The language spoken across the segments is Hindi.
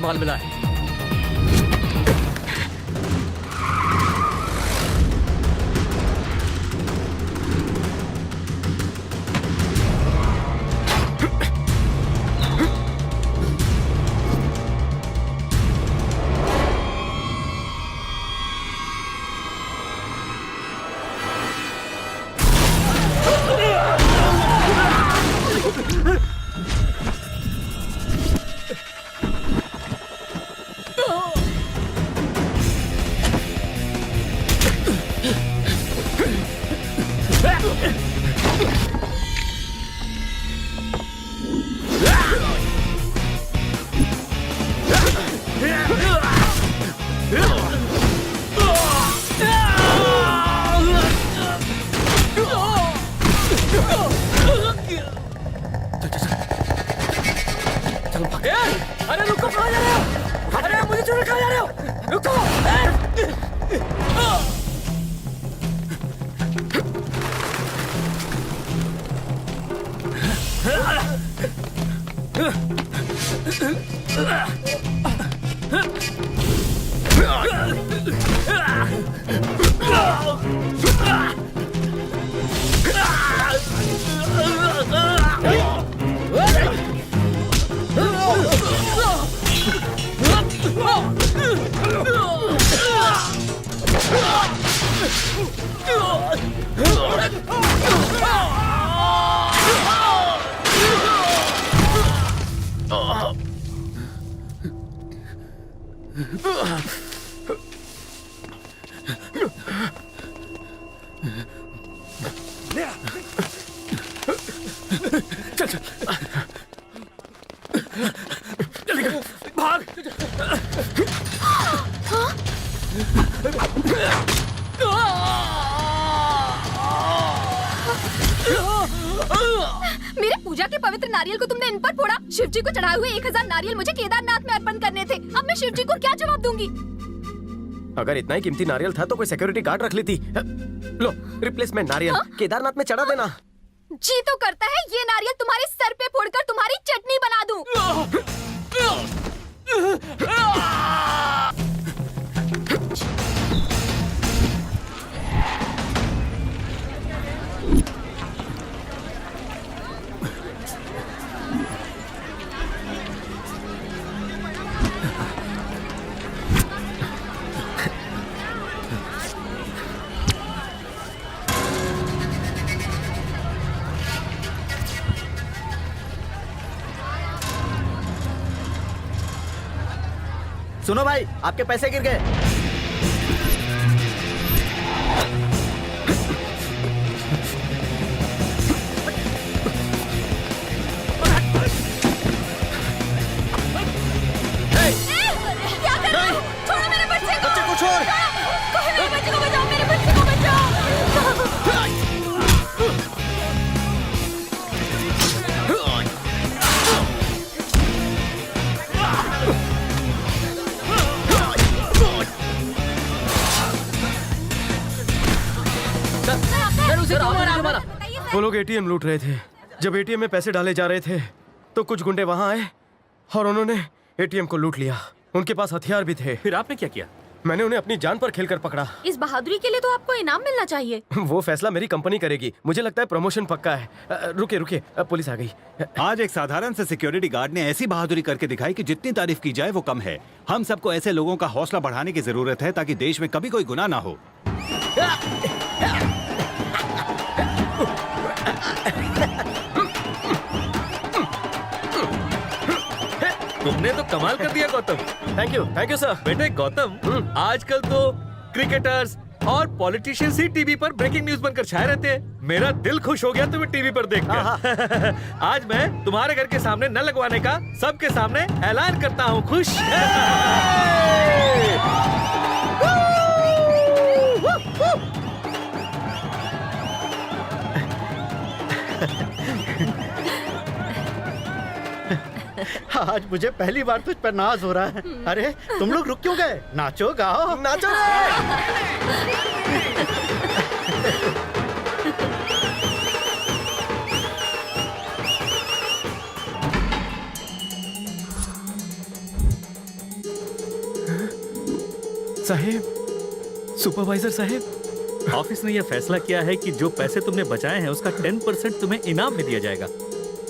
माल मिला है। अरे रुको, कहाँ जा रहे हो? अरे मुझे छोड़ कहाँ जा रहे हो? रुको! चल चल जल्दी कर, भाग। मेरे पूजा के पवित्र नारियल को तुमने इन पर फोड़ा। शिव जी को चढ़ाए हुए 1000 नारियल मुझे केदारनाथ में अर्पण करने थे। अब मैं शिव जी को क्या जवाब दूंगी? अगर इतना ही कीमती नारियल था तो कोई सिक्योरिटी गार्ड रख लेती। लो रिप्लेसमेंट नारियल केदारनाथ में चढ़ा देना। जी तो करता है ये नारियल तुम्हारे सर पे फोड़कर तुम्हारी चटनी बना दूं। सुनो भाई, आपके पैसे गिर गए। क्या कर रहे हो? छोड़ो मेरे बच्चे को। बच्चे को छोड़। मेरे बच्चे को बचाओ, मेरे बच्चे को बचाओ। वो लोग एटीएम लूट रहे थे। जब एटीएम में पैसे डाले जा रहे थे तो कुछ गुंडे वहां आए और उन्होंने एटीएम को लूट लिया। उनके पास हथियार भी थे। फिर आपने क्या किया? मैंने उन्हें अपनी जान पर खेलकर पकड़ा। इस बहादुरी के लिए तो आपको इनाम मिलना चाहिए। वो फैसला मेरी कंपनी करेगी। मुझे लगता है प्रमोशन पक्का है। रुके रुके, पुलिस आ गई। आज एक साधारण से सिक्योरिटी गार्ड ने ऐसी बहादुरी करके दिखाई कि जितनी तारीफ की जाए वो कम है। हम सबको ऐसे लोगों का हौसला बढ़ाने की जरूरत है ताकि देश में कभी कोई गुनाह ना हो। तुमने तो कमाल कर दिया गौतम। Thank you sir. बेटे गौतम, आजकल तो क्रिकेटर्स और पॉलिटिशियंस ही टीवी पर ब्रेकिंग न्यूज बनकर छाए रहते हैं। मेरा दिल खुश हो गया तुम्हें टीवी पर देखकर। आज मैं तुम्हारे घर के सामने न लगवाने का सबके सामने ऐलान करता हूँ। खुश? आज मुझे पहली बार तुझ पर नाज हो रहा है। अरे तुम लोग रुक क्यों गए? नाचो गाओ। नाचो साहेब, सुपरवाइजर साहेब, ऑफिस ने यह फैसला किया है कि जो पैसे तुमने बचाए हैं उसका 10% तुम्हें इनाम में दिया जाएगा।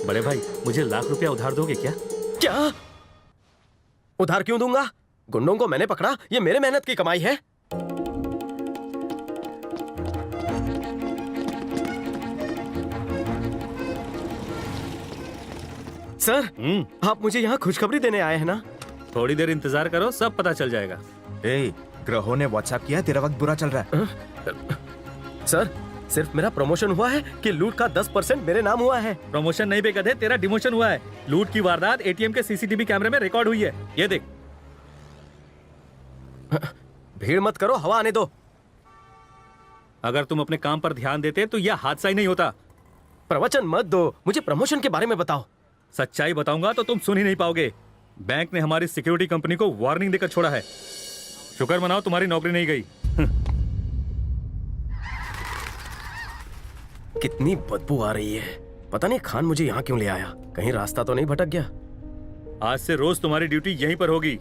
बड़े भाई, मुझे ₹1,00,000 उधार दोगे क्या? क्या? उधार क्यों दूंगा? गुंडों को मैंने पकड़ा, ये मेरे मेहनत की कमाई है। सर, आप मुझे यहाँ खुशखबरी देने आए हैं ना? थोड़ी देर इंतजार करो, सब पता चल जाएगा। ए, ग्रहों ने व्हाट्सएप किया, तेरा वक्त बुरा चल रहा है। सर, सिर्फ मेरा प्रमोशन हुआ है कि लूट का 10% मेरे नाम हुआ है। प्रमोशन नहीं बेगधे, तेरा डिमोशन हुआ है। लूट की वारदात एटीएम के सीसीटीवी कैमरे में रिकॉर्ड हुई है, ये देख। भीड़ मत करो, हवा आने दो। अगर तुम अपने काम पर ध्यान देते तो यह हादसा ही नहीं होता। प्रवचन मत दो, मुझे प्रमोशन के बारे में बताओ। सच्चाई बताऊंगा तो तुम सुन ही नहीं पाओगे। बैंक ने हमारी सिक्योरिटी कंपनी को वार्निंग देकर छोड़ा है। शुक्र मनाओ तुम्हारी नौकरी नहीं गई। कितनी बदबू आ रही है। पता नहीं खान मुझे यहाँ क्यों ले आया। कहीं रास्ता तो नहीं भटक गया। आज से रोज तुम्हारी ड्यूटी यहीं पर होगी।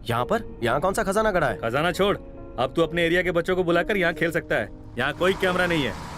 यहाँ पर? यहाँ कौन सा खजाना गड़ा है? खजाना छोड़, अब तू अपने एरिया के बच्चों को बुलाकर यहाँ खेल सकता है। यहाँ कोई कैमरा नहीं है।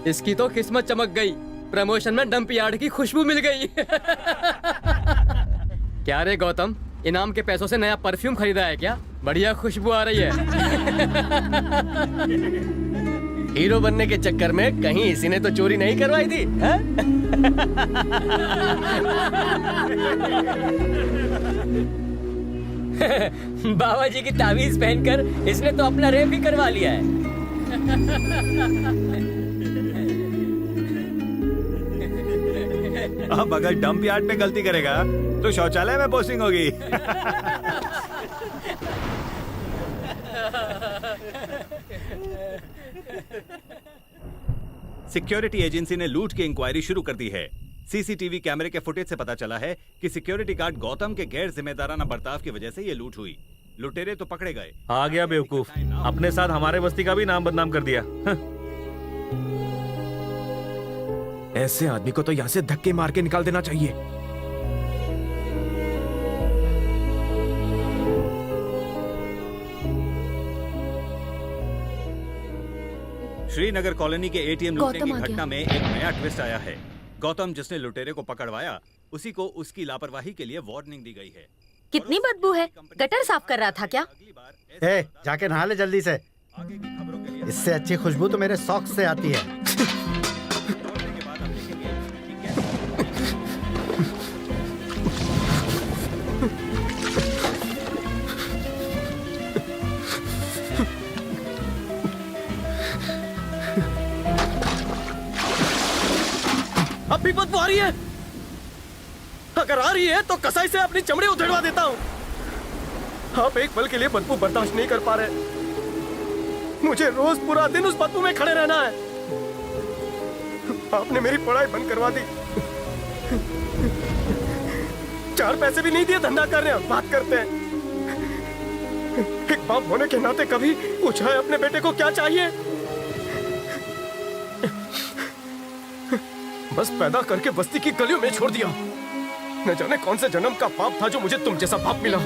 इसकी तो किस्मत चमक गई। प्रमोशन में डंप यार्ड की खुशबू मिल गई। क्या रे गौतम, इनाम के पैसों से नया परफ्यूम खरीदा है क्या? बढ़िया खुशबू आ रही है। हीरो बनने के चक्कर में कहीं इसी ने तो चोरी नहीं करवाई थी, है? बाबा जी की तावीज पहनकर इसने तो अपना रेप भी करवा लिया है। अब अगर डंप यार्ड पे गलती करेगा तो शौचालय में पोस्टिंग होगी। सिक्योरिटी एजेंसी ने लूट की इंक्वायरी शुरू कर दी है। सीसीटीवी कैमरे के फुटेज से पता चला है कि सिक्योरिटी गार्ड गौतम के गैर जिम्मेदाराना बर्ताव की वजह से ये लूट हुई। लुटेरे तो पकड़े गए। आ गया बेवकूफ, अपने साथ हमारे बस्ती का भी नाम बदनाम कर दिया। ऐसे आदमी को तो यहाँ से धक्के मार के निकाल देना चाहिए। श्रीनगर कॉलोनी के एटीएम लूटने की गौतम आ घटना में एक नया ट्विस्ट आया है। गौतम जिसने लुटेरे को पकड़वाया, उसी को उसकी लापरवाही के लिए वार्निंग दी गई है। कितनी बदबू है। गटर साफ कर रहा था क्या? ए, जाके नहा ले जल्दी से। आगे की खबरों के लिए इससे अच्छी खुशबू तो मेरे सॉक्स से आती है। लौटने के बाद हम देखेंगे कि कैसे अब भी बदबू आ रही है। अगर आ रही है तो कसाई से अपनी चमड़ी उधेड़वा देता हूँ। आप एक पल के लिए बदबू बर्दाश्त नहीं कर पा रहे। मुझे रोज पूरा दिन उस बदबू में खड़े रहना है। आपने मेरी पढ़ाई बंद करवा दी। 4 पैसे भी नहीं दिए, धंधा कर रहे हैं, बात करते हैं। एक बाप होने के नाते कभी पूछा है अपने बेटे को क्या चाहिए? बस पैदा करके बस्ती की गलियों में छोड़ दिया। न जाने कौन से जन्म का पाप था जो मुझे तुम जैसा बाप मिला।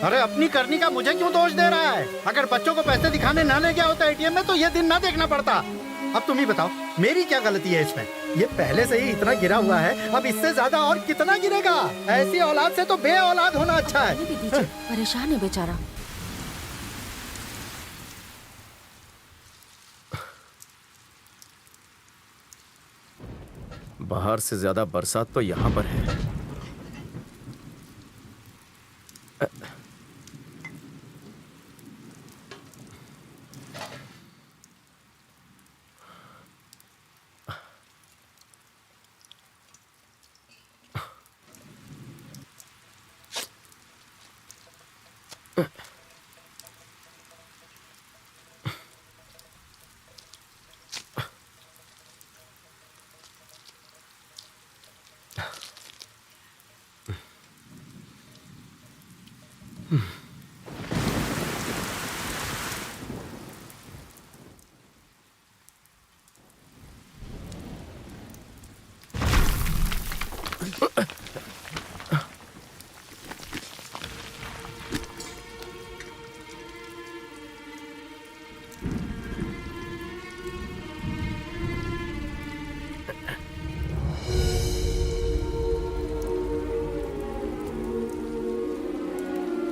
अरे अपनी करनी का मुझे क्यों दोष दे रहा है? अगर बच्चों को पैसे दिखाने ना ले गया होता एटीएम में तो ये दिन ना देखना पड़ता। अब तुम ही बताओ मेरी क्या गलती है इसमें? ये पहले से ही इतना गिरा हुआ है, अब इससे ज्यादा और कितना गिरेगा? ऐसी औलाद से तो बे औलाद होना अच्छा है। भी दीजिए, परेशान है बेचारा। बाहर से ज्यादा बरसात तो यहाँ पर है।